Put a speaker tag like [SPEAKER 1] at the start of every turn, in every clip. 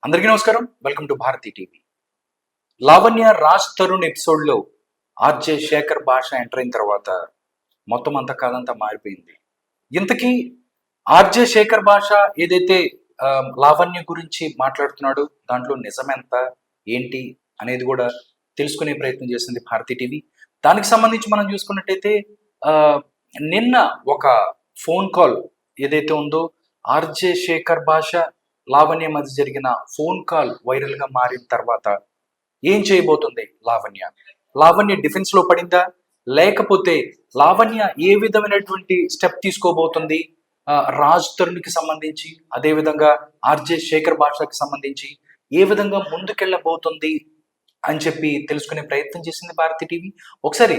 [SPEAKER 1] అందరికీ నమస్కారం. Welcome to Bharathi TV. Lavanya Raj Tarun ఎపిసోడ్లో ఆర్జే శేఖర్ భాష ఎంటర్ అయిన తర్వాత మొత్తం అంతా కాదంతా మారిపోయింది. ఇంతకీ ఆర్జే శేఖర్ భాష ఏదైతే లావణ్య గురించి మాట్లాడుతున్నాడో దాంట్లో నిజమెంత ఏంటి అనేది కూడా తెలుసుకునే ప్రయత్నం చేసింది భారతీ టీవీ. దానికి సంబంధించి మనం చూసుకున్నట్టయితే ఆ, నిన్న ఒక ఫోన్ కాల్ ఏదైతే ఉందో ఆర్జే శేఖర్ భాష లావణ్య మధ్య జరిగిన ఫోన్ కాల్ వైరల్ గా మారిన తర్వాత ఏం చేయబోతుంది లావణ్య? లావణ్య డిఫెన్స్ లో పడిందా, లేకపోతే లావణ్య ఏ విధమైనటువంటి స్టెప్ తీసుకోబోతుంది రాజ్ తరుణ్కి సంబంధించి, అదే విధంగా ఆర్జే శేఖర్ భాషకి సంబంధించి ఏ విధంగా ముందుకెళ్ళబోతుంది అని చెప్పి తెలుసుకునే ప్రయత్నం చేసింది భారతి టీవీ. ఒకసారి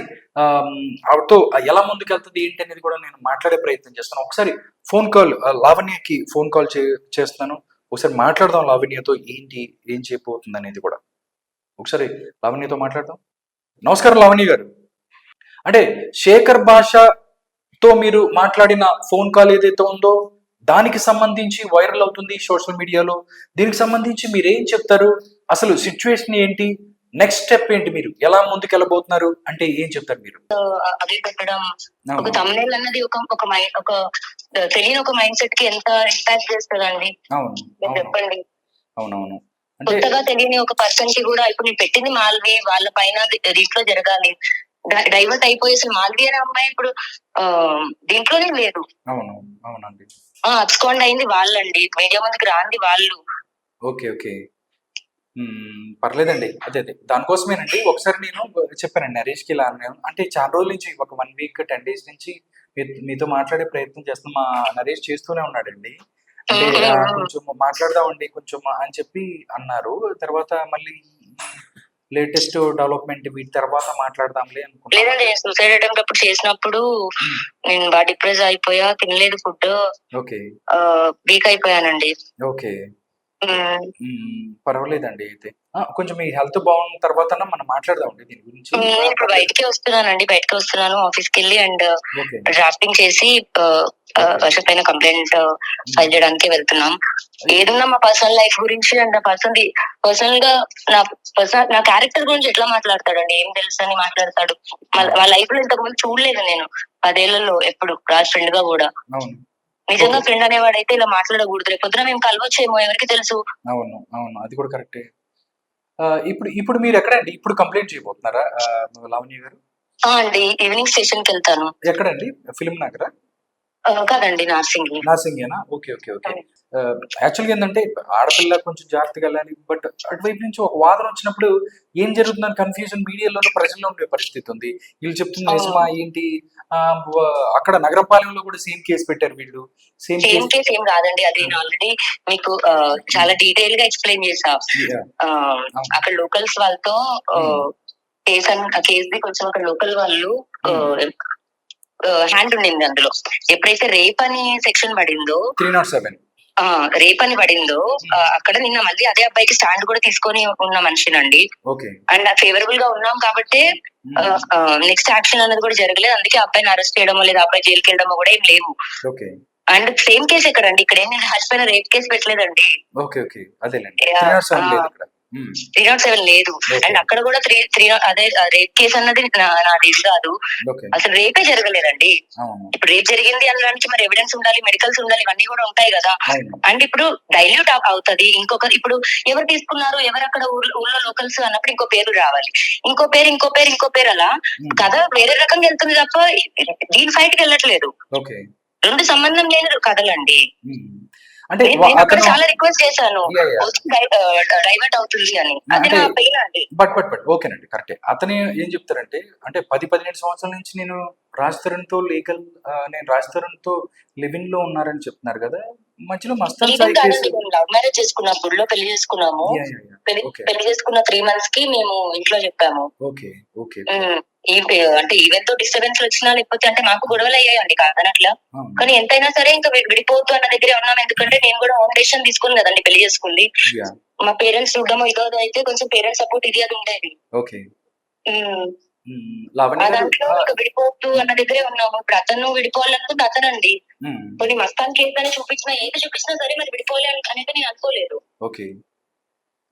[SPEAKER 1] ఆవిడతో ఎలా ముందుకెళ్తుంది ఏంటి అనేది కూడా నేను మాట్లాడే ప్రయత్నం చేస్తాను. ఒకసారి ఫోన్ కాల్ లావణ్యకి ఫోన్ కాల్ చేస్తున్నాను. ఒకసారి మాట్లాడదాం లావణ్యతో, ఏంటి ఏం చేయబోతుంది అనేది కూడా ఒకసారి లావణ్యతో మాట్లాడదాం. నమస్కారం లావణ్య గారు. అంటే శేఖర్ భాషతో మీరు మాట్లాడిన ఫోన్ కాల్ ఏదైతే ఉందో దానికి సంబంధించి వైరల్ అవుతుంది సోషల్ మీడియాలో. దీనికి సంబంధించి మీరు ఏం చెప్తారు? అసలు సిచ్యువేషన్ ఏంటి? నెక్స్ట్ స్టెప్ ఏంటి? మీరు ఎలా ముందుకెళ్ళబోతున్నారు అంటే ఏం చెప్తారు మీరు?
[SPEAKER 2] అవి పెట్టడం ఒక తమ్నేల్ అన్నది ఒక తెలియని ఒక మైండ్ సెట్ కి ఎంత ఇంపాక్ట్ చేస్తుందండి. చెప్పండి.
[SPEAKER 1] అవునవును.
[SPEAKER 2] కొత్తగా తెలియని ఒక పర్సన్ కి కూడా ఇప్పుడు నేను పెట్టింది మాల్వి వాళ్ళ పైన దీంట్లో జరగాలి. డైవర్ట్ అయిపోయి అసలు మాల్వి అనే అమ్మాయి ఇప్పుడు దీంట్లోనే లేదు.
[SPEAKER 1] అవును అవునండి.
[SPEAKER 2] అబ్స్కాండ్ అయింది వాళ్ళండి, మీడియా ముందుకు రాంది వాళ్ళు.
[SPEAKER 1] ఓకే ఓకే, పర్లేదండి. అదే అదే దానికోసమేనండి. ఒకసారి నేను చెప్పానండి నరేష్కి ఇలా అన్నాను. అంటే చాలా రోజుల నుంచి ఒక 1 వీక్ 10 డేస్ నుంచి మీతో మాట్లాడే ప్రయత్నం చేస్తాం. మా నరేష్ చేస్తూనే ఉన్నాడండి. అంటే కొంచెం మాట్లాడదామండి కొంచెం అని చెప్పి అన్నారు. తర్వాత మళ్ళీ లేటెస్ట్ డెవలప్మెంట్ వీటి తర్వాత మాట్లాడదాంలే అనుకున్నాను.
[SPEAKER 2] లేదండి, సూసైడ్ అటెంప్ట్ అప్పుడు చేసినప్పుడు నేను బాగా డిప్రెస్ అయిపోయా, తినలేదు ఫుడ్. ఓకే, వీక్ అయిపోయానండి.
[SPEAKER 1] ఓకే, పర్వాలేదండి. అయితే కొంచెం మీ హెల్త్ బాగున్న తర్వాత మనం మాట్లాడదామండి దీని గురించి.
[SPEAKER 2] ఇప్పుడు బయటికి వస్తున్నాను ఆఫీస్కి వెళ్ళి అండ్ డ్రాఫ్టింగ్ చేసి వర్ష పైన కంప్లైంట్ ఫైల్ చేయడానికి వెళ్తున్నాం. ఏదున్నా మా పర్సనల్ లైఫ్ గురించి అండ్ పర్సనల్ గా నా క్యారెక్టర్ గురించి ఎట్లా మాట్లాడతాడండి, ఏం తెలుసు అని మాట్లాడతాడు. వాళ్ళ లైఫ్ లో ఇంతకు ముందు చూడలేదు నేను 10 ఏళ్లలో ఎప్పుడు, రాజ్ ఫ్రెండ్ గా కూడా. నిజంగా ఫ్రెండ్ అనేవాడైతే ఇలా మాట్లాడకూడదు. రేపు పొద్దున మేము కలవచ్చేమో, ఎవరికి తెలుసు.
[SPEAKER 1] అవును అవును, అది కూడా కరెక్టే. ఇప్పుడు ఇప్పుడు మీరు ఎక్కడండి? ఇప్పుడు కంప్లైంట్ చేయబోతున్నారా లావణ్య గారు?
[SPEAKER 2] అండి, ఈవినింగ్ స్టేషన్ కి వెళ్తాను.
[SPEAKER 1] ఎక్కడండి? ఫిల్మ్ నగరా?
[SPEAKER 2] కాదండి, నార్సింగేనా?
[SPEAKER 1] Okay okay okay. యాక్చువల్గా ఏంటంటే ఆడపిల్ల కొంచెం జాగ్రత్తగా వెళ్ళాలి. బట్ అటువైపు నుంచి ఒక వాదన వచ్చినప్పుడు ఏం జరుగుతుందని కన్ఫ్యూజన్ మీడియాలోనూ ప్రజల్లో ఉండే పరిస్థితి ఉంది. వీళ్ళు చెప్తుంది నిజమా ఏంటి? అక్కడ నగరపాలెంలో కూడా సేమ్ కేసు పెట్టారు వీళ్ళు.
[SPEAKER 2] సేమ్ కేసు ఏం కాదండి, అది నేను ఆల్రెడీ మీకు చాలా డీటెయిల్ గా ఎక్స్ప్లెయిన్ చేసా. అక్కడ లోకల్స్ వాళ్ళతో కేసు కొంచెం అక్కడ లోకల్ వాళ్ళు హ్యాండ్ ఉండింది అందులో. ఎప్పుడైతే రేప్ అని సెక్షన్ పడిందో
[SPEAKER 1] 307
[SPEAKER 2] రేప్ అని పడిందో అక్కడ నిన్న మళ్ళీ అదే అబ్బాయికి స్టాండ్ కూడా తీసుకొని ఉన్న మనిషినండి. అండ్ ఫేవరబుల్ గా ఉన్నాం కాబట్టి నెక్స్ట్ యాక్షన్ అనేది కూడా జరగలేదు. అందుకే అబ్బాయిని అరెస్ట్ చేయడమో లేదా అబ్బాయి జైలుకి వెళ్ళడమో కూడా ఏం లేవు. అండ్ సేమ్ కేసు ఎక్కడండి, ఇక్కడ ఏం హస్బెండ్ రేప్ కేసు పెట్టలేదండి. 307 లేదు. అండ్ అక్కడ కూడా అదే రేప్ కేసు అన్నది నాది ఇది కాదు. అసలు రేపే జరగలేదండి. ఇప్పుడు రేప్ జరిగింది అనడానికి మరి ఎవిడెన్స్ ఉండాలి, మెడికల్స్ ఉండాలి, ఇవన్నీ కూడా ఉంటాయి కదా. అండ్ ఇప్పుడు డైల్యూట్ అవుతుంది. ఇంకొక ఇప్పుడు ఎవరు తీసుకున్నారు, ఎవరు అక్కడ ఊళ్ళో లోకల్స్ అన్నప్పుడు ఇంకో పేరు రావాలి, ఇంకో పేరు అలా కథ వేరే రకంగా వెళ్తుంది తప్ప దీని ఫైట్ కి వెళ్ళట్లేదు. రెండు సంబంధం లేని కథలండి. అంటే చాలా రిక్వెస్ట్ చేశాను డైవర్ట్ అవుతుంది అని.
[SPEAKER 1] బట్ ఓకేనండి, కరెక్టే. అతను ఏం చెప్తారంటే, అంటే 10-15 సంవత్సరాల నుంచి నేను రాజ్ తరుణ్ తో లివింగ్ లో ఉన్నారని చెప్తున్నారు కదా. మధ్యలో మస్తాన్ సాయి
[SPEAKER 2] లవ్ మ్యారేజ్ చేసుకున్నాం, గుడిలో పెళ్లి చేసుకున్నాము. పెళ్లి చేసుకున్న 3 months కి మేము ఇంట్లో చెప్పాము. అంటే ఈవెన్ తో డిస్టర్బెన్స్ వచ్చినా లేకపోతే అంటే మాకు గొడవలు అయ్యాయండి కాదనట్లా. కానీ ఎంతైనా సరే ఇంకా విడిపోవద్దు అన్న దగ్గరే ఉన్నాం. ఎందుకంటే నేను కూడా హోమ్ డెసిషన్ తీసుకుని కదండి పెళ్లి చేసుకుంది. మా పేరెంట్స్ చూడడం ఇదో అయితే కొంచెం పేరెంట్స్ సపోర్ట్ ఇది అది ఉండేది. దాంట్లో ఇంకా విడిపోవద్దు అన్న దగ్గరే ఉన్నాము. ఇప్పుడు అతను విడిపోవాలనుకుంటే అతనండి. కొన్ని మస్తాన్ కేసు అని చూపించినా ఏది చూపించినా సరే మరి విడిపోలే అనేది నేను అనుకోలేదు.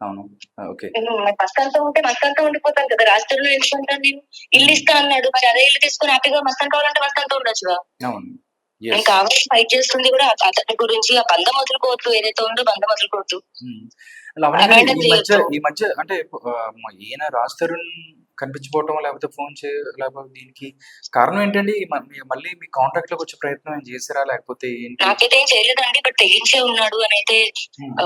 [SPEAKER 1] అవును. ఓకే.
[SPEAKER 2] మరి మస్కాన్‌తో ఉంటే మస్కాన్‌తో ఉండిపోతాను కదా! రాష్ట్రంలో ఎందుకుంటాను నేను? ఇల్లు ఇస్తా అన్నాడు. మరి అదే ఇల్లు తీసుకొని హ్యాపీగా మస్కాన్ కావాలంటే మస్కాన్‌తో ఉండొచ్చుగా.
[SPEAKER 1] అవును.
[SPEAKER 2] నేను
[SPEAKER 1] యెస్.
[SPEAKER 2] కావాలని ఫైట్ చేస్తుంది కూడా అతని గురించి. ఆ బంధం వదులుకోవద్దు. ఏదైతే ఉందో బంధం వదులుకోవద్దు.
[SPEAKER 1] హ్మ్. లావణ్య గారు
[SPEAKER 2] అబాండన్
[SPEAKER 1] ఈ మధ్య
[SPEAKER 2] చేయొద్దు.
[SPEAKER 1] ఈ మధ్య అంటే ఈయన 'రాజ్ తరుణ్' కనిపించకపోవటం లేకపోతే ఫోన్ లేకపోతే దీనికి కారణం ఏంటండి? మళ్ళీ మీ కాంటాక్ట్‌లోకి వచ్చే ప్రయత్నం ఏమైనా చేసారా? లేకపోతే ఏంటి?
[SPEAKER 2] నాకైతే ఏం చేయలేదండి. బట్ తెగించే ఉన్నాడు అనైతే
[SPEAKER 1] హ్మ్.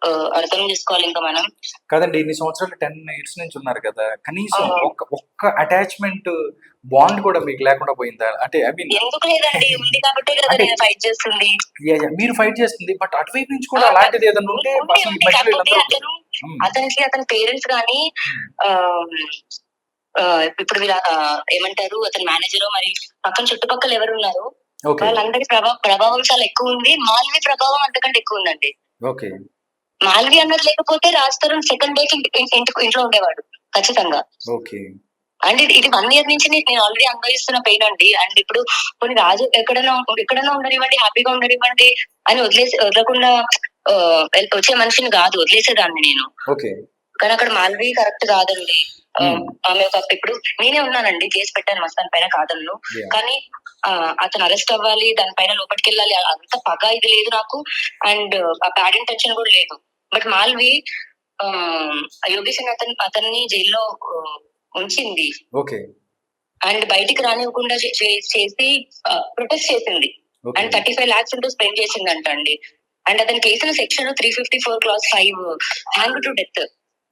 [SPEAKER 2] ఆహ్, అర్థం చేసుకోవాలి ఇంక మనం.
[SPEAKER 1] కాదండి, ఇన్ని సంవత్సరాలు 10 ఇయర్స్ నుంచి ఉన్నారు కదా! కనీసం
[SPEAKER 2] ఆ!
[SPEAKER 1] ఒక్క అటాచ్‌మెంట్ బాండ్ కూడా మీకు లేకుండా పోయిందా? అంటే ఐ మీన్
[SPEAKER 2] ఎందుకు లేదండి. ఉంది కాబట్టే కదా
[SPEAKER 1] అంటే
[SPEAKER 2] నేను ఫైట్ చేస్తుంది.
[SPEAKER 1] యాహ్! మీరు ఫైట్ చేస్తుంది. బట్ అటువైపు నుంచి
[SPEAKER 2] ఆ!
[SPEAKER 1] కూడా అలాంటిది ఏదన్నా ఉంటే
[SPEAKER 2] ఉంది.
[SPEAKER 1] అసలు ఈ
[SPEAKER 2] ఉంది.
[SPEAKER 1] మధ్యలో
[SPEAKER 2] కాకపోతే
[SPEAKER 1] వీళ్ళందరూ
[SPEAKER 2] అతను
[SPEAKER 1] హ్మ్.
[SPEAKER 2] అతనికి అతని పేరెంట్స్ గాని
[SPEAKER 1] హ్మ్.
[SPEAKER 2] ఆహ్, ఇప్పుడు వీళ్ళ ఏమంటారు అతని మేనేజరో మరి పక్కన చుట్టుపక్కల ఎవరున్నారు
[SPEAKER 1] ఓకే.
[SPEAKER 2] వాళ్ళందరి ప్రభావం చాలా ఎక్కువుంది. మాల్వి ప్రభావం అంతకంటే ఎక్కువుందండి.
[SPEAKER 1] ఓకే.
[SPEAKER 2] మాల్వి అన్నది లేకపోతే రాజ్ తరుణ్ సెకండ్ డేకి ఇంట్లో ఉండేవాడు. ఖచ్చితంగా.
[SPEAKER 1] ఓకే.
[SPEAKER 2] అండ్ ఇది 1 ఇయర్ నుంచి నేను ఆల్రెడీ అనుభవిస్తున్న పెయిన్ అండి. అండ్ ఇప్పుడు పోనీ రాజు ఎక్కడైనా ఉండనివ్వండి, హ్యాపీగా ఉండనివ్వండి అని వదలకుండా వచ్చే మనిషిని గాదు. వదిలేసేదాన్ని నేను.
[SPEAKER 1] ఓకే.
[SPEAKER 2] కానీ అక్కడ మాల్వి కరెక్ట్ కాదండి.
[SPEAKER 1] హ్మ్.
[SPEAKER 2] ఆమె ఇప్పుడు నేనే ఉన్నానండి. కేస్ పెట్టాను మస్తాన్ పైన కాదనను.
[SPEAKER 1] యాహ్!
[SPEAKER 2] కానీ అతను అరెస్ట్ అవ్వాలి. దానిపైన లోపటికెళ్ళాలి. అంత పగ ఇది లేదు నాకు. అండ్ ఆ బ్యాడ్ ఇంటెన్షన్ కూడా లేదు. బట్ మాల్వి యోగేష్ అని అతన్ని జైల్లో ఉంచింది.
[SPEAKER 1] ఓకే.
[SPEAKER 2] అండ్ బయటికి రానివ్వకుండా చేసి ప్రొటెస్ట్ చేసింది.
[SPEAKER 1] ఓకే.
[SPEAKER 2] అండ్ 35 lakhs అంటూ స్పెండ్ చేసిందంట అండి. అండ్ అతనికి ఏసిన section 354 class 5 hang to death.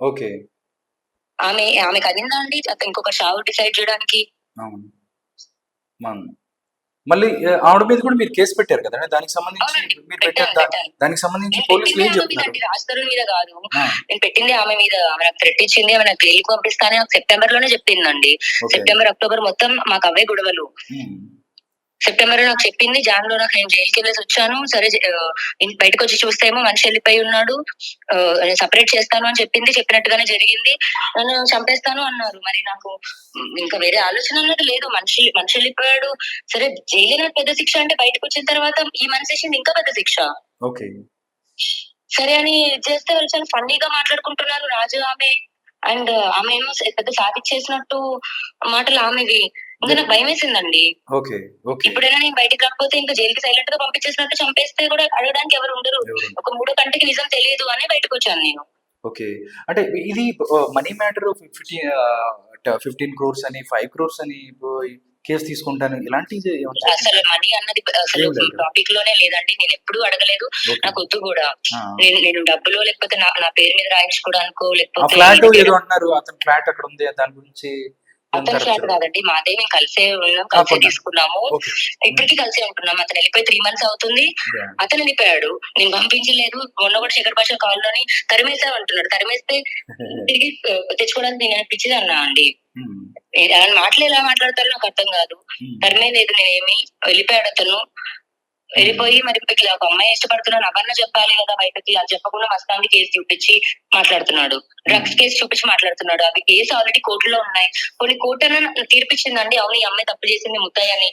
[SPEAKER 1] Okay.
[SPEAKER 2] ఆమెకు అయిందా అండి అతను ఇంకొక చావు డిసైడ్ చేయడానికి?
[SPEAKER 1] అవును. మళ్ళీ ఆవిడ మీద కూడా మీరు కేస్ పెట్టారు కదండీ! దానికి సంబంధించి
[SPEAKER 2] అవునండి.
[SPEAKER 1] మీరు
[SPEAKER 2] పెట్టాను.
[SPEAKER 1] పెట్టారు.
[SPEAKER 2] పెట్టాను.
[SPEAKER 1] దానికి సంబంధించి
[SPEAKER 2] నేను
[SPEAKER 1] పోలీసులు
[SPEAKER 2] పెట్టిందే
[SPEAKER 1] ఏం
[SPEAKER 2] ఆమె
[SPEAKER 1] చెప్తున్నారు?
[SPEAKER 2] మీదండి. రాజ్ తరుణ్ మీద కాదు.
[SPEAKER 1] ఆ!
[SPEAKER 2] నేను పెట్టిందే ఆమె మీద. ఆమె నాకు థ్రెట్ ఇచ్చింది. ఆమె నాకు జైలుకి పంపిస్తా అని నాకు సెప్టెంబర్ లోనే చెప్పిందండి.
[SPEAKER 1] ఓకే.
[SPEAKER 2] సెప్టెంబర్, అక్టోబర్ మొత్తం మాకు అవే గొడవలు.
[SPEAKER 1] హ్మ్.
[SPEAKER 2] సెప్టెంబర్ లో నాకు చెప్పింది. జాన్ లో నాకు నేను జైలుకి వెళ్ళేసి వచ్చాను. సరే బయటకు వచ్చి చూస్తే ఏమో మనిషి వెళ్ళిపోయి ఉన్నాడు. సెపరేట్ చేస్తాను అని చెప్పింది. చెప్పినట్టుగానే జరిగింది. నన్ను చంపేస్తాను అన్నారు. మరి నాకు ఇంకా వేరే ఆలోచన అన్నది లేదు. మనిషి వెళ్ళిపోయాడు. సరే జైలు పెద్ద శిక్ష అంటే బయటకు వచ్చిన తర్వాత ఈ మనిషి చేసింది ఇంకా పెద్ద శిక్ష.
[SPEAKER 1] ఓకే.
[SPEAKER 2] సరే అని చేస్తే వాళ్ళు చాలా ఫన్నీగా మాట్లాడుకుంటున్నారు రాజు ఆమె. అండ్ ఆమె ఏమో పెద్ద సాధించేసినట్టు మాటలు ఆమెవి. ఇంకా నాకు భయం వేసిందండి.
[SPEAKER 1] ఓకే. ఓకే.
[SPEAKER 2] ఇప్పుడైనా నేను బయటికి రాకపోతే ఇంకా జైలుకి సైలెంట్ గా పంపించేసినట్టు చంపేస్తే కూడా అడగడానికి ఎవరు ఉండరు. ఒక మూడో కంటికి నిజం తెలియదు అని బయటకు వచ్చాను నేను.
[SPEAKER 1] ఓకే. అంటే ఇది మనీ మ్యాటర్ 15 క్రోర్స్ అని, 5 క్రోర్స్ అని కేస్ తీసుకుంటాను ఇలాంటిది ఏమన్నా
[SPEAKER 2] అసలు
[SPEAKER 1] జరిగిందా?
[SPEAKER 2] మనీ అన్నది అసలు
[SPEAKER 1] ఏం లేదు.
[SPEAKER 2] టాపిక్ లోనే లేదండి. నేను ఎప్పుడూ అడగలేదు.
[SPEAKER 1] ఓకే.
[SPEAKER 2] నాకు వద్దు కూడా.
[SPEAKER 1] ఆ!
[SPEAKER 2] నేను డబ్బులో లేకపోతే నా పేరు మీద రాయించుకోవడానికో
[SPEAKER 1] ఆ
[SPEAKER 2] లేకపోతే
[SPEAKER 1] ఫ్లాట్ ఏదో అంటున్నారు. అతని ఫ్లాట్ అక్కడ ఉంది. దాని గురించి
[SPEAKER 2] అతని ఫ్లాట్ కాదండి. మాదే. మేము కలిసే ఉన్నాం. కలిసే
[SPEAKER 1] కొన్నారు.
[SPEAKER 2] తీసుకున్నాము.
[SPEAKER 1] ఓకే.
[SPEAKER 2] ఇప్పటికీ కలిసే ఉంటున్నాం. అతను వెళ్ళిపోయి 3 months అవుతుంది.
[SPEAKER 1] యాహ్!
[SPEAKER 2] అతను వెళ్ళిపోయాడు. నేను పంపించలేదు. మొన్న కూడా శేఖర్ భాష కాల్‌లోని తరిమేసామంటున్నాడు. తరిమేస్తే తిరిగి తెచ్చుకోవడానికి నేను పిచ్చిదన్నా అండి.
[SPEAKER 1] హ్మ్.
[SPEAKER 2] అలాంటి మాటలు ఎలా మాట్లాడతారో నాకు అర్థం కాదు.
[SPEAKER 1] హ్మ్.
[SPEAKER 2] తరిమేయలేదు నేనేమి. వెళ్ళిపోయాడు అతను. వెళ్ళిపోయి మరి ఇట్లా ఒక అమ్మాయి ఇష్టపడుతున్నాను అవన్నా చెప్పాలి కదా బయటకి. అది చెప్పకుండా మస్తాన్‌ది కేసు చూపించి మాట్లాడుతున్నాడు. డ్రగ్స్ కేసు చూపించి మాట్లాడుతున్నాడు. అవి కేసు ఆల్రెడీ కోర్టులో ఉన్నాయి. పోనీ కోర్టన్నా తీర్పిచ్చిందండి. అవును ఈ అమ్మాయి తప్పు చేసింది ముద్దాయి అని.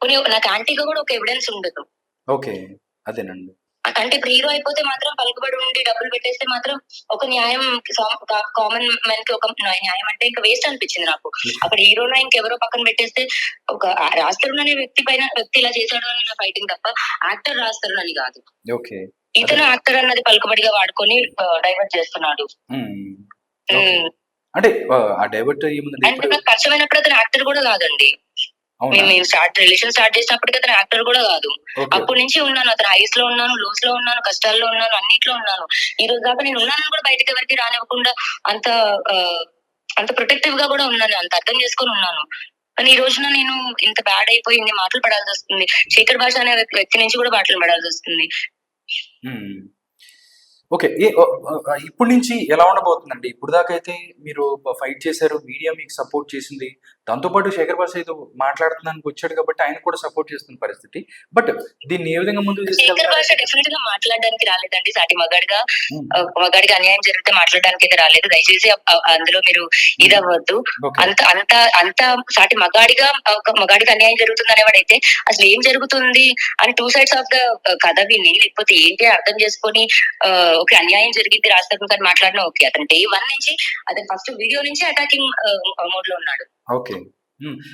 [SPEAKER 2] పోనీ నాకు యాంటీగా కూడా ఒక ఎవిడెన్స్ ఉండదు.
[SPEAKER 1] ఓకే. అదేనండి.
[SPEAKER 2] అంటే ఇప్పుడు హీరో అయిపోతే మాత్రం పలుకుబడి ఉండి డబ్బులు పెట్టేస్తే మాత్రం ఒక న్యాయం కామన్ మ్యాన్‌కి ఒక న్యాయం అంటే ఇంకా వేస్ట్ అనిపించింది నాకు. అక్కడ హీరోనా ఇంకెవరో పక్కన పెట్టేస్తే ఒక రాజ్ తరుణ్ అనే వ్యక్తి ఇలా చేశాడు అని నా ఫైటింగ్ తప్ప యాక్టర్ రాజ్ తరుణ్ అని కాదు.
[SPEAKER 1] ఓకే.
[SPEAKER 2] ఇతను యాక్టర్ అన్నది పలుకుబడిగా వాడుకొని డైవర్ట్ చేస్తున్నాడు.
[SPEAKER 1] హ్మ్. ఓకే. అంటే ఆ డైవర్ట్ ఏముందండి
[SPEAKER 2] అంటే
[SPEAKER 1] ఇప్పుడు
[SPEAKER 2] నాకు పరిచయమైనప్పుడు అతను యాక్టర్ కూడా కాదండి.
[SPEAKER 1] అవునా?
[SPEAKER 2] మేము రిలేషన్ స్టార్ట్ చేసినప్పటికి అతను యాక్టర్ కూడా కాదు.
[SPEAKER 1] ఓకే.
[SPEAKER 2] అప్పటి నుంచి ఉన్నాను. అతను హైస్ లో ఉన్నాను, లోస్ లో ఉన్నాను, కష్టాల్లో ఉన్నాను, అన్నిట్లో ఉన్నాను. ఈ రోజు దాకా నేను ఉన్నానని కూడా బయటకి ఎవరికి రానివ్వకుండా అంత అంత ప్రొటెక్టివ్ గా కూడా ఉన్నాను. అంత అర్థం చేసుకొని ఉన్నాను. కానీ ఈ రోజున నేను ఇంత బ్యాడ్ అయిపోయి ఇన్ని మాటలు పడాల్సి వస్తుంది. శేఖర్ భాష అనే వ్యక్తి నుంచి కూడా మాటలు పడాల్సి వస్తుంది.
[SPEAKER 1] హ్మ్. ఓకే. ఇప్పటి నుంచి ఎలా ఉండబోతుందండి? ఇప్పటిదాకా అయితే మీరు ఫైట్ చేశారు. మీడియా మీకు సపోర్ట్ చేసింది. దాంతో పాటు శేఖర్ భాష ఏదో మాట్లాడుతున్నానికి వచ్చాడు కాబట్టి ఆయన కూడా సపోర్ట్ చేస్తున్న పరిస్థితి. బట్ దీన్ని ఏ విధంగా ముందుకు
[SPEAKER 2] శేఖర్
[SPEAKER 1] తీసుకెళ్తారు?
[SPEAKER 2] భాష డెఫినెట్ గా మాట్లాడడానికి రాలేదండి. సాటి మగాడిగా
[SPEAKER 1] హ్మ్.
[SPEAKER 2] మగాడికి అన్యాయం జరిగితే మాట్లాడడానికి అయితే రాలేదు. దయచేసి అందులో మీరు ఇదవ్వద్దు.
[SPEAKER 1] ఓకే.
[SPEAKER 2] అంత అంత అంత సాటి మగాడిగా ఒక మగాడికి అన్యాయం జరుగుతుంది అనేవాడైతే అసలు ఏం జరుగుతుంది అని 2 sides ఆఫ్ ద కథ విని లేకపోతే ఏంటి అర్థం చేసుకొని ఓకే అన్యాయం జరిగింది రాజ్ తరుణ్ గారు మాట్లాడినా ఓకే. అతను డే 1 నుంచి అతను ఫస్ట్ వీడియో నుంచి అటాకింగ్ మోడ్ లో ఉన్నాడు.
[SPEAKER 1] ఓకే.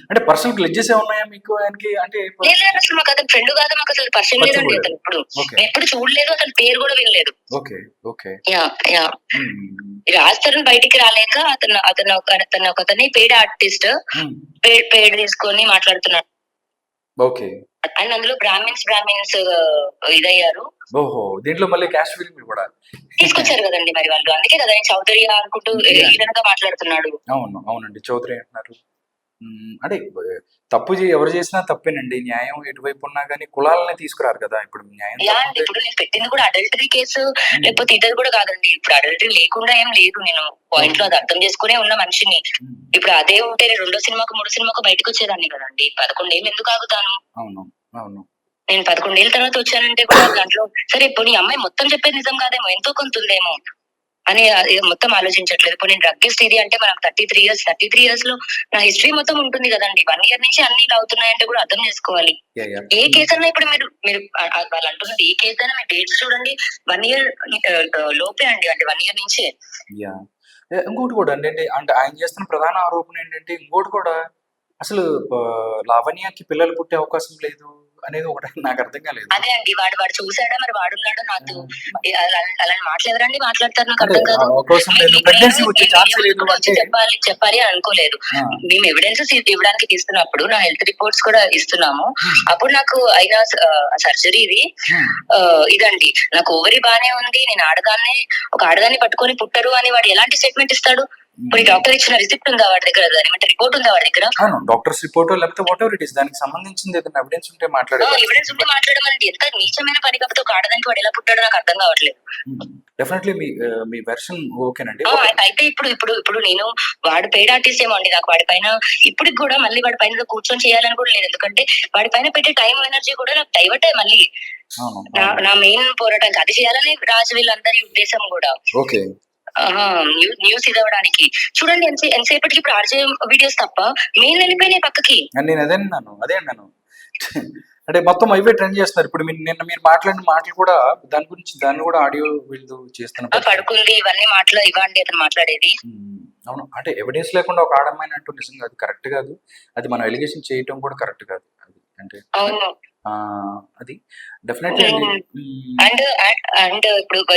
[SPEAKER 1] అంటే పర్సనల్ గ్లిడ్జెస్ ఏమున్నాయా మీకు ఆయనకి? అంటే
[SPEAKER 2] లేదు లేదు అసలు మాకు అతను ఫ్రెండ్ కాదు, మాకు అసలు పరిచయం
[SPEAKER 1] పరిచయం
[SPEAKER 2] లేదండి
[SPEAKER 1] కూడా
[SPEAKER 2] అతను. ఇప్పుడు
[SPEAKER 1] ఓకే.
[SPEAKER 2] నేను ఎప్పుడు చూడలేదు, అతని పేరు కూడా వినలేదు.
[SPEAKER 1] ఓకే. ఓకే.
[SPEAKER 2] యా యా
[SPEAKER 1] హ్మ్.
[SPEAKER 2] రాజ్ తరుణ్ బయటికి రాలేక అతను ఒకతని పెయిడ్ ఆర్టిస్ట్
[SPEAKER 1] హ్మ్.
[SPEAKER 2] పెయిడ్ తీసుకొని మాట్లాడుతున్నాడు.
[SPEAKER 1] ఓకే.
[SPEAKER 2] అండ్ అందులో బ్రాహ్మిన్స్ ఇదయ్యారు,
[SPEAKER 1] ఓహో! దీంట్లో మళ్ళీ క్యాస్ట్ ఫీలింగ్ కూడా.
[SPEAKER 2] తీసుకొచ్చారు కదండి మరి వాళ్ళు. అందుకే కదా నేను చౌదరి అనుకుంటూ
[SPEAKER 1] Yeah.
[SPEAKER 2] హీరోగా మాట్లాడుతున్నాడు.
[SPEAKER 1] అవును. అవునండి. చౌదరి అంటున్నారు. అంటే తప్పు ఎవరు చేసినా తప్పేనండి. న్యాయం ఎటువైపు ఉన్నా గానీ కులాలనే తీసుకురారు కదా! ఇప్పుడు న్యాయం
[SPEAKER 2] యా అండి
[SPEAKER 1] తప్పుంటే
[SPEAKER 2] ఇప్పుడు నేను పెట్టింది కూడా అడల్టరీ కేసు లేకపోతే ఇద్దరు కూడా కాదండి. ఇప్పుడు అడల్టరీ లేకుండా ఏం లేదు. నేను పాయింట్ లో అది అర్థం చేసుకునే ఉన్న మనిషిని.
[SPEAKER 1] హ్మ్.
[SPEAKER 2] ఇప్పుడు అదే ఉంటే నేను 2వ సినిమాకు 3వ సినిమాకు బయటకు వచ్చేదాన్ని కదండి. 11 ఏళ్ళు ఎందుకు ఆగుతాను?
[SPEAKER 1] అవును. అవును.
[SPEAKER 2] నేను 11 ఏళ్ళ తర్వాత వచ్చానంటే కూడా దాంట్లో సరే ఇప్పుడు నీ అమ్మాయి మొత్తం చెప్పేది నిజం కాదేమో, ఎంతో కొంత ఉందేమో అని మొత్తం ఆలోచించట్లేదు. ఇప్పుడు నేను డ్రగ్గిస్ట్ ఇది అంటే మనకు 33 ఇయర్స్ లో నా హిస్టరీ మొత్తం ఉంటుంది కదండి. 1 ఇయర్ నుంచి అన్ని ఇలా అవుతున్నాయంటే కూడా అర్థం చేసుకోవాలి.
[SPEAKER 1] యాహ్! యాహ్!
[SPEAKER 2] ఏ కేసు అన్నా ఇప్పుడు మీరు మీరు వాళ్ళు అంటున్నది ఏ కేసు అయినా మీరు డేట్స్ చూడండి, 1 ఇయర్ లోపే అండి. అంటే 1 ఇయర్ నుంచే.
[SPEAKER 1] యాహ్! ఇంకోటి కూడా ఏంటంటే అంటే ఆయన చేస్తున్న ప్రధాన ఆరోపణ ఏంటంటే ఇంకోటి కూడా అసలు లావణ్యకి పిల్లలు పుట్టే అవకాశం లేదు అనేది ఒకటి నాకు అర్థం కాలేదు.
[SPEAKER 2] అదే అండి వాడు చూసాడా మరి వాడున్నాడో నాతో అలాంటి మాటలు ఎవరండి మాట్లాడతారు? నాకు
[SPEAKER 1] అంటే
[SPEAKER 2] అర్థం కాదు.
[SPEAKER 1] అవకాశం లేదు, ప్రెగ్నెన్సీ వచ్చే ఛాన్స్ లేదు అంటే
[SPEAKER 2] చెప్పాలి అని అనుకోలేదు.
[SPEAKER 1] ఆ!
[SPEAKER 2] మేము ఎవిడెన్సెస్ ఇవ్వడానికి తీస్తున్నప్పుడు నా హెల్త్ రిపోర్ట్స్ కూడా ఇస్తున్నాము. అప్పుడు నాకు అయిన సర్జరీది ఇదండి, నాకు ఓవరీ బానే ఉంది, నేను ఆడదాన్ని, ఒక ఆడదాన్ని పట్టుకొని పుట్టరు అని వాడు ఎలాంటి స్టేట్మెంట్ ఇస్తాడు? ఇప్పుడు డాక్టర్ ఇచ్చిన రిసిప్ట్ ఉందా వాడి దగ్గర? ఏమంటే రిపోర్ట్ ఉందా వాడి దగ్గర?
[SPEAKER 1] అవును. డాక్టర్స్ రిపోర్ట్ లేకపోతే వాట్ ఎవర్ ఇట్ ఇస్ దానికి సంబంధించింది ఏదైనా ఎవిడెన్స్ ఉంటే మాట్లాడేది.
[SPEAKER 2] ఎవిడెన్స్ ఉంటే మాట్లాడమని ఎంత నీచమైన పని. కాకపోతే ఒక ఆడదానికి వాడు ఎలా పుట్టాడో నాకు అర్థం కావట్లేదు.
[SPEAKER 1] డెఫినెట్లీ మీ వెర్షన్ ఓకేనండి.
[SPEAKER 2] అయితే ఇప్పుడు నేను వాడు పెయిడ్ ఆర్టిస్ట్ ఏమో అండి. నాకు వాడి పైన ఇప్పటికి కూడా మళ్ళీ వాడి పైన కూర్చొని చేయాలని కూడా లేదు. ఎందుకంటే వాడి పైన పెట్టే టైం ఎనర్జీ కూడా నాకు డైవర్ట్ అయ్యి మళ్ళీ నా మెయిన్ పోరాటానికి అది చేయాలని రాజు వీళ్ళందరి ఉద్దేశం కూడా.
[SPEAKER 1] ఓకే.
[SPEAKER 2] న్యూస్ ఇవ్వడానికి చూడండి ఎంతసేపటికి ఇప్పుడు ఆర్జే వీడియోస్ తప్ప మెయిన్ వెళ్ళిపోయినాయి పక్కకి.
[SPEAKER 1] నేను అదే అన్నాను. అంటే మొత్తం అవే ట్రెండ్ చేస్తున్నారు. ఇప్పుడు నిన్న మీరు మాట్లాడిన మాటలు కూడా దాన్ని కూడా ఆడియో వీళ్ళు చేస్తున్నారు.
[SPEAKER 2] పడుకుంది ఇవన్నీ మాటలు ఇవ్వండి అతను మాట్లాడేది.
[SPEAKER 1] అవును. అంటే ఎవిడెన్స్ లేకుండా ఒక ఆడమ్మాయిని అంటూ నిజంగా అది కరెక్ట్ కాదు. అది మనం ఎలిగేషన్ చేయటం కూడా కరెక్ట్ కాదు. అది అంటే
[SPEAKER 2] అవును
[SPEAKER 1] అది డెఫినెట్లీ అండి.
[SPEAKER 2] అండ్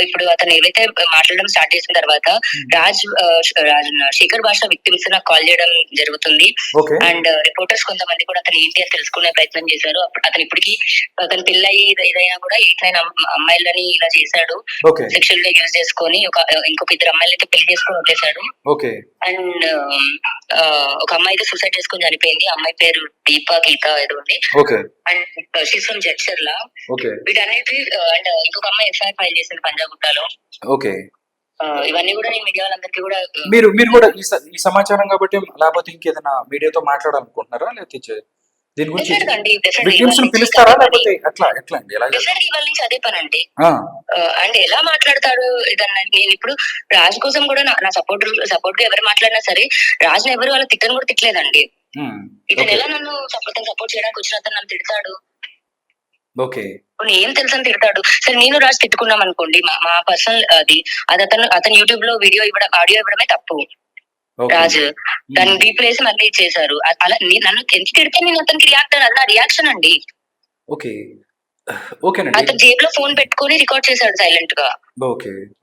[SPEAKER 2] ఇప్పుడు అతను ఏదైతే మాట్లాడడం స్టార్ట్ చేసిన తర్వాత శేఖర్ భాష విక్టిమ్స్ నాకు కాల్ చేయడం జరుగుతుంది. అండ్ రిపోర్టర్స్ కొంతమంది కూడా అతను ఏంటి అని తెలుసుకునే ప్రయత్నం చేశారు. అతను ఇప్పటికి అతను పెళ్ళయి ఏదైనా కూడా 8-9 అమ్మాయిలని ఇలా చేశాడు. సెక్షువల్ గా యూజ్ చేసుకొని ఇంకొక 2 అమ్మాయిలు అయితే పెళ్లి చేసుకొని వదిలేశాడు. అండ్ ఒక అమ్మాయి అయితే సూసైడ్ చేసుకొని చనిపోయింది. అమ్మాయి పేరు దీపా గీత ఏదో ఉంది. And she's from Jadcherla. వీటన్నిటి అండ్ ఇంకొక అమ్మాయి ఎఫ్ఐఆర్ ఫైల్ చేసింది పంజాగుట్టలో. ఇవన్నీ కూడా నేను మీడియా వాళ్ళందరికీ కూడా
[SPEAKER 1] మీరు కూడా ఈ సమాచారం కాబట్టి లేకపోతే ఇంకేదైనా మీడియాతో మాట్లాడాలనుకుంటున్నారా? లేకపోతే దీని గురించి విక్టిమ్స్ పిలుస్తారా లేకపోతే ఎట్లా అండి?
[SPEAKER 2] ఇవాళ నుంచి అదే పని అండి. అండ్ ఎలా మాట్లాడతాడు ఇదన్నా. నేను ఇప్పుడు రాజు కోసం కూడా నా సపోర్ట్ గా ఎవరు మాట్లాడినా సరే రాజుని ఎవరు వాళ్ళ తిట్టని కూడా తిట్టలేదండి. ఇతను ఎలా నన్ను సపోర్ట్ చేయడానికి వచ్చిన అతను నన్ను తిడతాడు? ఏం తెలుసు అని తిడతాడు. సరే నేను రాజు తిట్టుకున్నాం అనుకోండి, మా పర్సనల్ అది అతను యూట్యూబ్ లో ఆడియో ఇవ్వడమే తప్పు. రాజు దాన్ని రీప్లేస్ మళ్ళీ చేశారు. అలా నన్ను ఎంత తిడితే నేను అతనికి రియాక్ట్ అది నా రియాక్షన్ అండి. అతను జేబులో ఫోన్ పెట్టుకుని రికార్డ్ చేశాడు సైలెంట్ గా.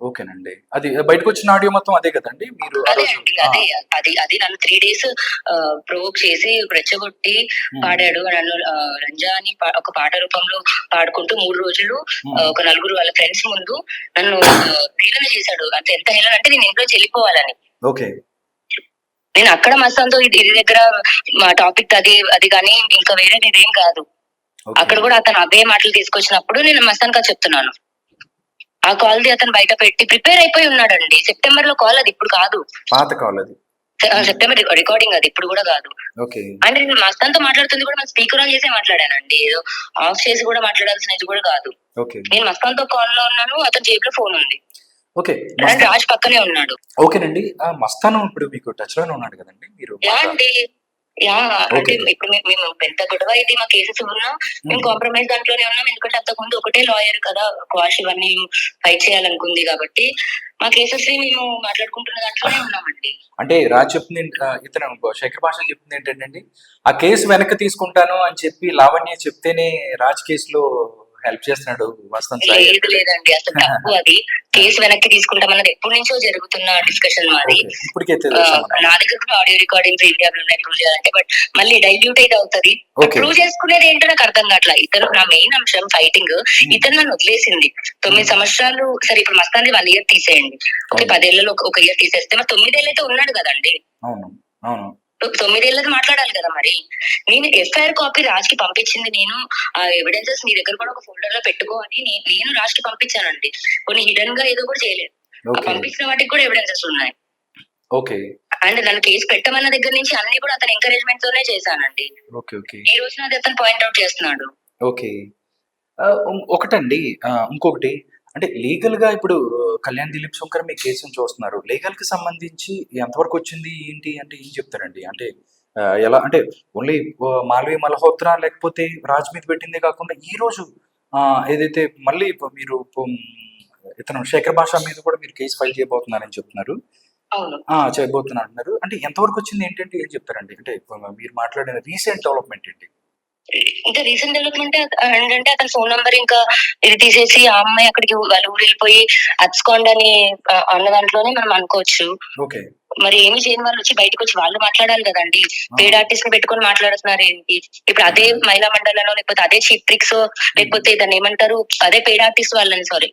[SPEAKER 1] ఓకేనండి. అది బయటకు వచ్చిన ఆడియో మొత్తం అదే కదండి. మీరు
[SPEAKER 2] అదే అండి అది నన్ను 3 days ప్రొవోక్ చేసి రెచ్చగొట్టి పాడాడు. నన్ను రంజా అని ఒక పాట రూపంలో పాడుకుంటూ 3 రోజులు ఒక 4 వాళ్ళ ఫ్రెండ్స్ ముందు నన్ను హేళన చేశాడు. అంటే ఎంత హేళన అంటే నేను ఇంట్లో వెళ్ళిపోవాలని. నేను అక్కడ మస్తాన్తో ఇది దగ్గర మా టాపిక్ అది కానీ ఇంకా వేరేది ఇదేం కాదు. అక్కడ కూడా అతను అవే మాటలు తీసుకొచ్చినప్పుడు నేను మస్తాన్ గా చెప్తున్నాను. ఆ కాల్ ది అతను బయట పెట్టి ప్రిపేర్ అయిపోయి ఉన్నాడండి. సెప్టెంబర్ లో కాల్, అది ఇప్పుడు కాదు,
[SPEAKER 1] పాత కాల్ అది.
[SPEAKER 2] సెప్టెంబర్ రికార్డింగ్, అది ఇప్పుడు కూడా కాదు. అంటే నేను మస్తాన్తో మాట్లాడుతుంది కూడా స్పీకర్ ఆన్ చేసి మాట్లాడానండి. ఏదో ఆఫ్ చేసి కూడా మాట్లాడాల్సినది కూడా కాదు. నేను మస్తాన్తో కాల్ లో ఉన్నాను, అతని జేబులో ఫోన్ ఉంది. రాజ్ పక్కనే ఉన్నాడు.
[SPEAKER 1] ఓకేనండి. మస్తాన్ ఇప్పుడు మీకు టచ్ లోనే ఉన్నాడు కదండి మీరు?
[SPEAKER 2] అండి అంటే
[SPEAKER 1] ఓకే.
[SPEAKER 2] ఇప్పుడు మేము పెద్ద గొడవ అయితే మా కేసెస్ ఉన్నా మేము కాంప్రమైజ్ దాంట్లోనే ఉన్నాం. ఎందుకంటే అంతకుముందు ఒకటే లాయర్ కదా! క్వాష్ ఇవన్నీ ఫైట్ చేయాలనుకుంది కాబట్టి మా కేసెస్ మేము మాట్లాడుకుంటున్న దాంట్లోనే ఉన్నామండి.
[SPEAKER 1] అంటే రాజ్ చెప్తుంది ఇతను శేఖర్ భాష చెప్తుంది ఏంటంటే ఆ కేసు వెనక్కి తీసుకుంటాను అని చెప్పి లావణ్య చెప్తేనే రాజ్ కేసులో హెల్ప్ చేస్తున్నాడు వసంత్ సాయి
[SPEAKER 2] లేదు లేదండి, అసలు తప్పు అది. కేసు వెనక్కి తీసుకుంటామన్నది ఎప్పటి నుంచో జరుగుతున్న డిస్కషన్ మాది.
[SPEAKER 1] ఓకే. ఇప్పటికే
[SPEAKER 2] నా దగ్గర కూడా ఆడియో రికార్డింగ్స్ ఏవి అవి ఉన్నాయి ప్రూవ్ చేయాలంటే, బట్ మళ్ళీ డైల్యూట్ అయితే అవుతుంది.
[SPEAKER 1] ఓకే.
[SPEAKER 2] ప్రూవ్ చేసుకునేది ఏంటో నాకు అర్థం కావట్లా. ఇతను నా మెయిన్ అంశం ఫైటింగ్, ఇతను నన్ను వదిలేసింది 9 సంవత్సరాలు. సరే ఇప్పుడు మస్తాన్ని 1 ఇయర్ తీసేయండి, ఓకే 10 ఏళ్లలో ఒక ఇయర్ తీసేస్తే మరి 9 ఏళ్ళు అయితే ఉన్నాడు కదండి.
[SPEAKER 1] అవును అవును
[SPEAKER 2] 9 ఏళ్ళది మాట్లాడాలి కదా. మరి నేను ఎఫ్ఐఆర్ కాపీ రాజ్ కి పంపించింది, నేను ఆ ఎవిడెన్సెస్ నీ దగ్గర కూడా ఒక ఫోల్డర్ లో పెట్టుకో అని నేను రాజ్ కి పంపించానండి. కొన్ని హిడెన్ గా ఏదో కూడా చేయలేదు. ఆ
[SPEAKER 1] ఓకే
[SPEAKER 2] పంపించిన వాటికి కూడా ఎవిడెన్సెస్ ఉన్నాయి.
[SPEAKER 1] ఓకే
[SPEAKER 2] అండ్ నన్ను కేసు పెట్టమన్న దగ్గర నుంచి అన్ని కూడా అతని ఎంకరేజ్మెంట్ తోనే చేశానండి.
[SPEAKER 1] ఓకే ఓకే
[SPEAKER 2] ఈ రోజు నాది అతను పాయింట్అవుట్ చేస్తున్నాడు.
[SPEAKER 1] ఓకే ఒకటండి ఇంకొకటి అంటే లీగల్ గా ఇప్పుడు కళ్యాణ్ దిలీప్ శంకర్ మీ కేసును చూస్తున్నారు. లీగల్ కి సంబంధించి ఎంతవరకు వచ్చింది ఏంటి అంటే ఏం చెప్తారండి? అంటే ఎలా అంటే ఓన్లీ మాల్వి మల్హోత్రా లేకపోతే రాజ్ మీద పెట్టిందే కాకుండా ఈ రోజు ఏదైతే మళ్ళీ మీరు ఇతను శేఖర్ భాష మీద కూడా మీరు కేసు ఫైల్ చేయబోతున్నారని చెప్తున్నారు.
[SPEAKER 2] అవును.
[SPEAKER 1] చేయబోతున్నా అంటున్నారు. అంటే ఎంతవరకు వచ్చింది ఏంటంటే ఏం చెప్తారండి? అంటే మీరు మాట్లాడిన రీసెంట్ డెవలప్మెంట్ ఏంటి?
[SPEAKER 2] ఇంకా రీసెంట్ డెవలప్మెంట్ ఏంటంటే అతని ఫోన్ నంబర్ ఇంకా ఇది తీసేసి ఆ అమ్మాయి అక్కడికి వాళ్ళ ఊరు వెళ్ళిపోయి అచ్చుకోండి అని అన్న దాంట్లోనే మనం అనుకోవచ్చు.
[SPEAKER 1] ఓకే.
[SPEAKER 2] మరి ఏమి చేయని వాళ్ళు వచ్చి బయటకు వచ్చి వాళ్ళు మాట్లాడాలి కదండి. పేడ్ ఆర్టిస్ట్ ని పెట్టుకొని మాట్లాడుతున్నారు ఏంటి? ఇప్పుడు అదే మహిళా మండలంలో లేకపోతే అదే చీప్ ట్రిక్స్ లేకపోతే దాన్ని ఏమంటారు, అదే పేడ్ ఆర్టిస్ట్ వాళ్ళని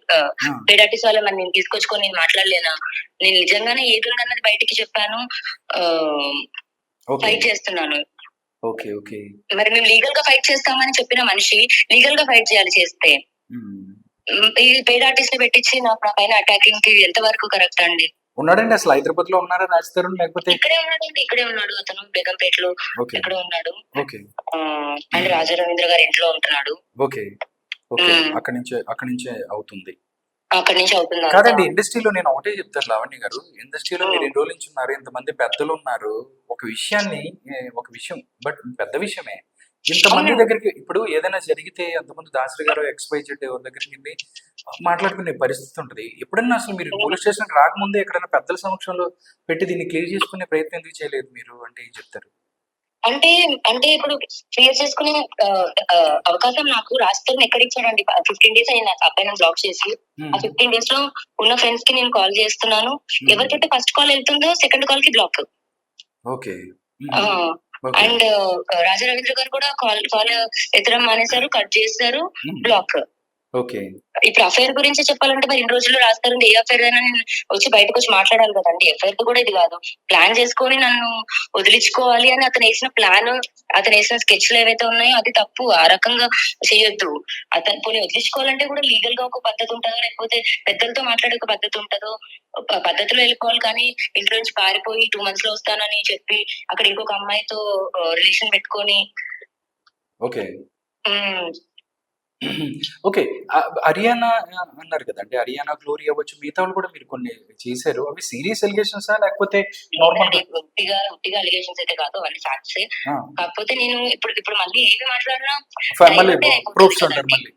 [SPEAKER 2] పేడ్ ఆర్టిస్ట్ వాళ్ళని నేను తీసుకొచ్చుకొని నేను మాట్లాడలేనా? నేను నిజంగానే ఏది ఉందన్నది బయటికి చెప్పాను. ఫైట్ చేస్తున్నాను.
[SPEAKER 1] ఓకే ఓకే
[SPEAKER 2] మరి మేము లీగల్ గా ఫైట్ చేస్తామని చెప్పిన మనిషి లీగల్ గా ఫైట్ చేయాలి చేస్తే. ఈ పేడ్ ఆర్టిస్ట్ ని పెట్టించి నా పైన అటాకింగ్ కి ఎంత వరకు కరెక్ట్ అండి?
[SPEAKER 1] ఉన్నాడండి అసలు హైదరాబాద్ లో ఉన్నారా రాజ్ తరుణ్ లేకపోతే
[SPEAKER 2] ఇక్కడే ఉన్నాడండి, ఇక్కడే ఉన్నాడు అతను బేగంపేటలో ఎక్కడో ఉన్నాడు. అండ్ రాజా రవీంద్ర గారి ఇంట్లో ఉంటున్నాడు.
[SPEAKER 1] ఓకే ఓకే అక్కడి నుంచే అవుతుంది.
[SPEAKER 2] అక్కడి నుంచి అవుతుంది
[SPEAKER 1] కాదండి, ఇండస్ట్రీలో నేను ఒకటే చెప్తాను లావణ్య గారు, ఇండస్ట్రీలో మీరు ఎన్ని రోజుల నుంచి ఉన్నారు, ఇంతమంది పెద్దలు ఉన్నారు. ఒక విషయం బట్ పెద్ద విషయమే. ఇంతమంది దగ్గరికి ఇప్పుడు ఏదైనా జరిగితే అంతమంది దాసరి గారు XYZ ఎవరి దగ్గరికి వెళ్ళి మాట్లాడుకునే పరిస్థితి ఉంటది. ఎప్పుడన్నా అసలు మీరు పోలీస్ స్టేషన్ రాకముందే ఎక్కడైనా పెద్దల సమక్షంలో పెట్టి దీన్ని క్లియర్ చేసుకునే ప్రయత్నం ఎందుకు చేయలేదు మీరు అంటే ఏం చెప్తారు?
[SPEAKER 2] అంటే ఇప్పుడు క్లియర్ చేసుకునే అవకాశం నాకు రాజస్థాన్ ఎక్కడ ఇచ్చాడండి? 15 డేస్ అయింది నాకు అబ్బాయి నన్ను బ్లాక్ చేసి. ఆ 15 డేస్ లో ఉన్న ఫ్రెండ్స్ కి నేను కాల్ చేస్తున్నాను. ఎవరికైతే ఫస్ట్ కాల్ వెళ్తుందో సెకండ్ కాల్ కి black.
[SPEAKER 1] Okay.
[SPEAKER 2] And Raja Ravindra గారు కూడా కాల్ ఎత్తడం మానేశారు, కట్ చేశారు, బ్లాక్.
[SPEAKER 1] ఓకే.
[SPEAKER 2] ఇప్పుడు అఫైర్ గురించి చెప్పాలంటే మరి ఇన్ని రోజుల్లో రాస్తారు ఏ అఫైర్ అయినా నేను వచ్చి బయటకు వచ్చి మాట్లాడాలి కదండి. ఎఫ్ఐఆర్ కూడా ఇది కాదు, ప్లాన్ చేసుకొని నన్ను వదిలించుకోవాలి అని అతను వేసిన ప్లాన్, అతను వేసిన స్కెచ్లు ఏవైతే ఉన్నాయో అది తప్పు. ఆ రకంగా చేయొద్దు. అతను పోనీ వదిలించుకోవాలంటే కూడా లీగల్ గా ఒక పద్ధతి ఉంటుందో, లేకపోతే పెద్దలతో మాట్లాడే ఒక పద్ధతి ఉంటుందో పద్ధతిలో వెళ్ళిపోవాలి. కానీ ఇంట్లో నుంచి పారిపోయి 2 months లో వస్తానని చెప్పి అక్కడ ఇంకొక అమ్మాయితో రిలేషన్ పెట్టుకొని.
[SPEAKER 1] Okay okay. హరియానా అన్నారు కదండి, హరియానా గ్లోరీ అవ్వచ్చు, మిగతా వాళ్ళు కూడా మీరు కొన్ని చేశారు. అవి సీరియస్ ఎలిగేషన్స్ లేకపోతే నార్మల్
[SPEAKER 2] ఉట్టిగా అలిగేషన్స్ అయితే కాదు, అవన్నీ ఫ్యాక్ట్స్. కాకపోతే నేను ఇప్పుడు మళ్ళీ ఏమి మాట్లాడినా
[SPEAKER 1] ప్రూఫ్స్ అంటారు మళ్ళీ.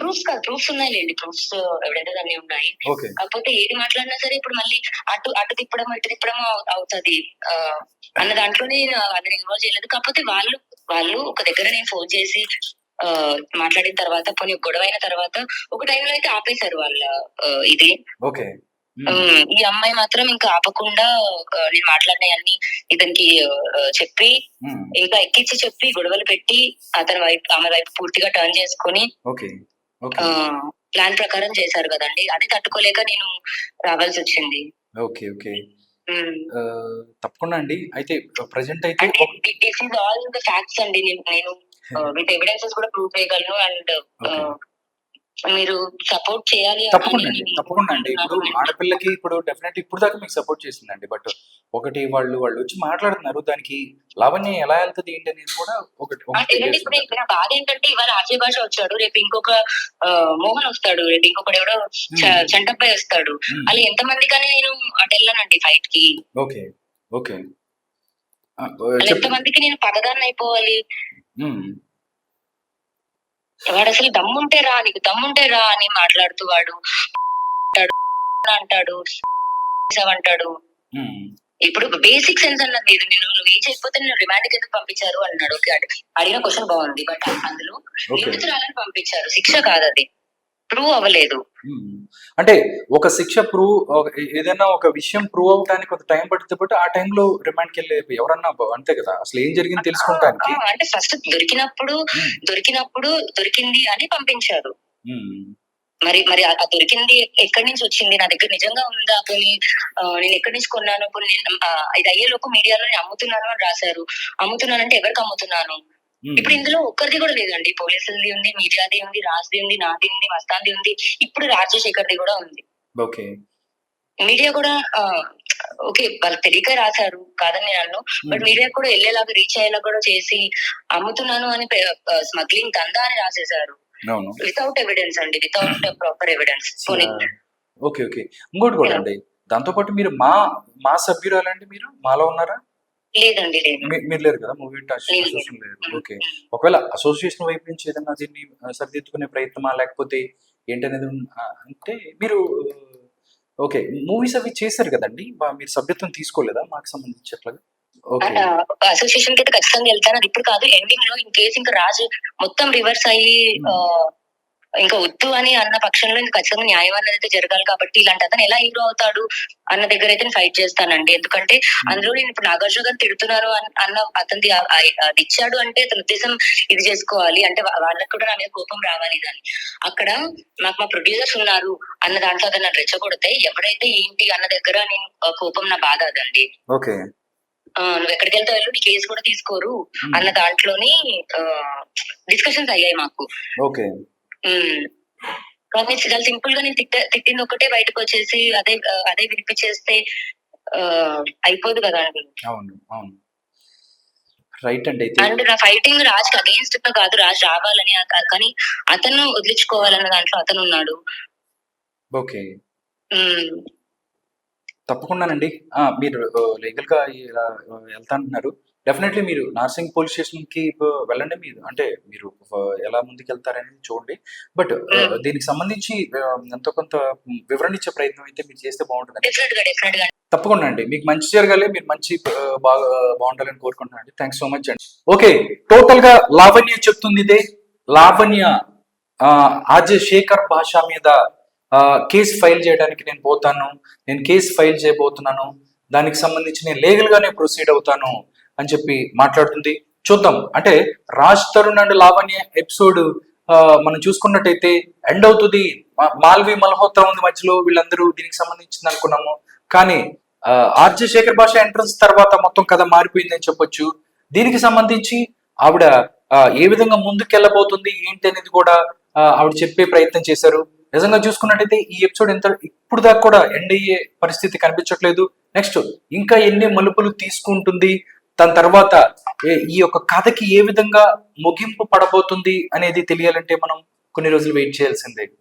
[SPEAKER 2] ప్రూఫ్స్ ఉన్నాయిలేండి, ప్రూఫ్స్ ఎవిడెన్స్ అన్ని ఉన్నాయి. కాకపోతే ఏది మాట్లాడినా సరే ఇప్పుడు మళ్ళీ అటు తిప్పడం ఇటు తిప్పడం అవుతుంది అన్న దాంట్లోనే అందరిని ఇన్వాల్వ్ చేయలేదు. కాకపోతే వాళ్ళు ఒక దగ్గర నేను ఫోన్ చేసి మాట్లాడిన తర్వాత కొన్ని గొడవైన తర్వాత ఒక టైంలో అయితే ఆపేశారు వాళ్ళ ఇది. ఈ అమ్మాయి మాత్రం ఇంకా ఆపకుండా నేను మాట్లాడినవన్నీ ఇతనికి చెప్పి ఇంకా ఎక్కించి చెప్పి గొడవలు పెట్టి ఆమె వైపు పూర్తిగా టర్న్ చేసుకొని ప్లాన్ ప్రకారం చేశారు కదండి. అది తట్టుకోలేక నేను రావాల్సి వచ్చింది.
[SPEAKER 1] ఓకే ఓకే తప్పకుండా అండి. అయితే ప్రెజెంట్ అయితే
[SPEAKER 2] this is all the facts అండి. నేను విత్ ఎవిడెన్సెస్ కూడా ప్రూవ్ చేయగలను. అండ్ మీరు సపోర్ట్ చేయాలి.
[SPEAKER 1] తప్పకుండా అండి. ఇప్పుడు ఆడపిల్లకి ఇప్పుడు డెఫినెట్ ఇప్పుడు దాకా మీకు సపోర్ట్ చేసిందండి. బట్ ఒకటి వాళ్ళు వచ్చి మాట్లాడుతున్నారు, దానికి లావణ్య ఎలా వెళ్తుంది ఏంటి అనేది కూడా ఒకటి.
[SPEAKER 2] ఇప్పుడు నా బాధ ఏంటంటే ఇవాళ ఆర్జే భాష వచ్చాడు, రేపు ఇంకొక మోహన్ వస్తాడు, రేపు ఇంకొకటి ఎవడో చంటబ్బాయి వస్తాడు. అలా ఎంతమంది కానీ నేను అటు వెళ్ళానండి ఫైట్ కి.
[SPEAKER 1] ఓకే ఓకే
[SPEAKER 2] ఎంతమందికి నేను పగదాన్ని అయిపోవాలి?
[SPEAKER 1] ఉమ్,
[SPEAKER 2] వాడు అసలు దమ్ముంటే రా, నీకు దమ్ముంటే రా అని మాట్లాడుతూ వాడు అంటాడు అంటాడు.
[SPEAKER 1] ఉమ్,
[SPEAKER 2] ఇప్పుడు బేసిక్ సెన్స్ అన్నది లేదు. నువ్వు ఏం చేయకపోతే నేను రిమాండ్కి ఎందుకు పంపించారు అన్నాడు. ఓకే, అడిగిన క్వశ్చన్ బాగుంది, బట్ అందులో
[SPEAKER 1] Okay.
[SPEAKER 2] నిందితురాలని పంపించారు, శిక్ష కాదు అది, ప్రూవ్ అవ్వలేదు.
[SPEAKER 1] ఉమ్. అంటే ఒక శిక్ష ప్రూవ్, ఏదైనా ఒక విషయం ప్రూవ్ అవడానికి కొంత టైం పడుతుంది, బట్ ఆ టైంలో రిమాండ్కి వెళ్ళే ఎవరన్నా అంతే కదా, అసలు ఏం జరిగింది తెలుసుకోవడానికి.
[SPEAKER 2] అంటే ఫస్ట్ దొరికినప్పుడు దొరికింది అని పంపించారు.
[SPEAKER 1] ఉమ్,
[SPEAKER 2] మరి మరి ఆ దొరికింది ఎక్కడి నుంచి వచ్చింది, నా దగ్గర నిజంగా ఉందా, పోనీ నేను ఎక్కడి నుంచి కొన్నాను, పోనీ ఇది అయ్యేలోపు మీడియాలో నేను అమ్ముతున్నాను అని రాశారు. అమ్ముతున్నానంటే ఎవరికి అమ్ముతున్నాను?
[SPEAKER 1] ఉమ్,
[SPEAKER 2] ఇప్పుడు ఇందులో ఒక్కరిది కూడా లేదండి. పోలీసులది ఉంది, మీడియాది ఉంది, రాజ్ది ఉంది, నాది ఉంది, మస్తాన్ది ఉంది, ఇప్పుడు రాజశేఖర్ది కూడా ఉంది.
[SPEAKER 1] ఓకే.
[SPEAKER 2] మీడియా కూడా ఓకే, వాళ్ళు తెలియక రాశారు కాదని నేను అన్ను, బట్ మీడియా కూడా వెళ్ళేలాగా రీచ్ అయ్యేలా కూడా చేసి అమ్ముతున్నాను అని స్మగ్లింగ్ దందా అని రాసేశారు.
[SPEAKER 1] అవును.
[SPEAKER 2] వితౌట్ ఎవిడెన్స్ అండి, without proper evidence.
[SPEAKER 1] Okay okay. ఇంకోటి కూడా అండి, దాంతో పాటు మీరు మా సభ్యురాలండి, మీరు మాలో ఉన్నారా?
[SPEAKER 2] లేదండి, లేదు.
[SPEAKER 1] మీరు లేరు కదా, మూవీ అసోసియేషన్ లేరు. ఓకే. ఒకవేళ అసోసియేషన్ వైపు నుంచి ఏదైనా దీన్ని సరిదిద్దుకునే ప్రయత్నమా, లేకపోతే ఏంటనేది అంటే మీరు ఓకే మూవీస్ అవి చేశారు కదండి, మీరు సభ్యత్వం తీసుకోలేదా మాకు సంబంధించి అట్లాగా? ఓకే.
[SPEAKER 2] అసోసియేషన్ కి అయితే ఖచ్చితంగా వెళ్తాను, అది ఇప్పుడు కాదు, ఎండింగ్ లో ఇన్ కేసు ఇంకా రాజు మొత్తం రివర్స్ అయ్యి ఇంకా వద్దు అని అన్న పక్షంలో ఇంకా ఖచ్చితంగా న్యాయం అనేది అయితే జరగాలి. కాబట్టి ఇలాంటి అతను ఎలా హీరో అవుతాడు అన్న దగ్గర అయితే నేను ఫైట్ చేస్తానండి. ఎందుకంటే అందులో నేను ఇప్పుడు నాగార్జున గారు తిడుతున్నారు అన్న అతనిది అది ఇచ్చాడు అంటే అతని ఉద్దేశం ఇది చేసుకోవాలి అంటే వాళ్ళకి కూడా నా మీద కోపం రావాలి. కానీ అక్కడ నాకు మా ప్రొడ్యూసర్స్ ఉన్నారు అన్న దాంట్లో అతను నన్ను రెచ్చగొడితే ఎవరైతే ఏంటి అన్న దగ్గర నేను కోపం నా బాధ అదండి.
[SPEAKER 1] ఓకే.
[SPEAKER 2] నువ్వు ఎక్కడికి వెళ్తావు వెళ్ళు, నీ కేసు కూడా తీసుకోరు అన్న దాంట్లోని డిస్కషన్స్ అయ్యాయి మాకు.
[SPEAKER 1] ఓకే.
[SPEAKER 2] కానీ చాలా సింపుల్ గా నేను తిట్టింది ఒకటే బయటకు వచ్చేసి అదే వినిపించేస్తే అయిపోదు కదా అండి.
[SPEAKER 1] అవును అవును, రైట్ అండి.
[SPEAKER 2] అండ్ నా ఫైటింగ్ రాజ్ అగేన్స్ట్ కాదు, రాజ్ రావాలని, కానీ అతను వదిలించుకోవాలన్న దాంట్లో అతను ఉన్నాడు.
[SPEAKER 1] ఓకే, తప్పకుండానండి. మీరు లీగల్ గా వెళ్తానంటున్నారు, డెఫినెట్లీ మీరు నార్సింగ్ పోలీస్ స్టేషన్ కి వెళ్ళండి. మీరు అంటే మీరు ఎలా ముందుకు వెళ్తారనేది చూడండి, బట్ దీనికి సంబంధించి ఎంతో కొంత వివరణ ఇచ్చే ప్రయత్నం అయితే మీరు చేస్తే బాగుంటుంది. తప్పకుండా అండి, మీకు మంచి జరగాలి, మీరు మంచి బాగా బాగుండాలని కోరుకుంటున్నాను. థ్యాంక్స్ సో మచ్ అండి. ఓకే, టోటల్ గా లావణ్య చెప్తుంది ఇదే. లావణ్య ఆర్జే శేఖర్ భాష మీద కేసు ఫైల్ చేయడానికి నేను కేసు ఫైల్ చేయబోతున్నాను, దానికి సంబంధించి నేను లీగల్ గానే ప్రొసీడ్ అవుతాను అని చెప్పి మాట్లాడుతుంది. చూద్దాం, అంటే రాజ్ తరుణ్ అండ్ లావణ్య ఎపిసోడ్ మనం చూసుకున్నట్టయితే ఎండ్ అవుతుంది. మాల్వి మల్హోత్రా ఉంది మధ్యలో, వీళ్ళందరూ దీనికి సంబంధించింది అనుకున్నాము, కానీ ఆర్జే శేఖర్ భాష ఎంట్రన్స్ తర్వాత మొత్తం కథ మారిపోయిందని చెప్పొచ్చు. దీనికి సంబంధించి ఆవిడ ఏ విధంగా ముందుకెళ్ళబోతుంది ఏంటి అనేది కూడా ఆవిడ చెప్పే ప్రయత్నం చేశారు. నిజంగా చూసుకున్నట్టయితే ఈ ఎపిసోడ్ ఇప్పుడు దాకా కూడా ఎండ్ అయ్యే పరిస్థితి కనిపించట్లేదు. నెక్స్ట్ ఇంకా ఎన్ని మలుపులు తీసుకుంటుంది, దాని తర్వాత ఈ యొక్క కథకి ఏ విధంగా ముగింపు పడబోతుంది అనేది తెలియాలంటే మనం కొన్ని రోజులు వెయిట్ చేయాల్సిందే.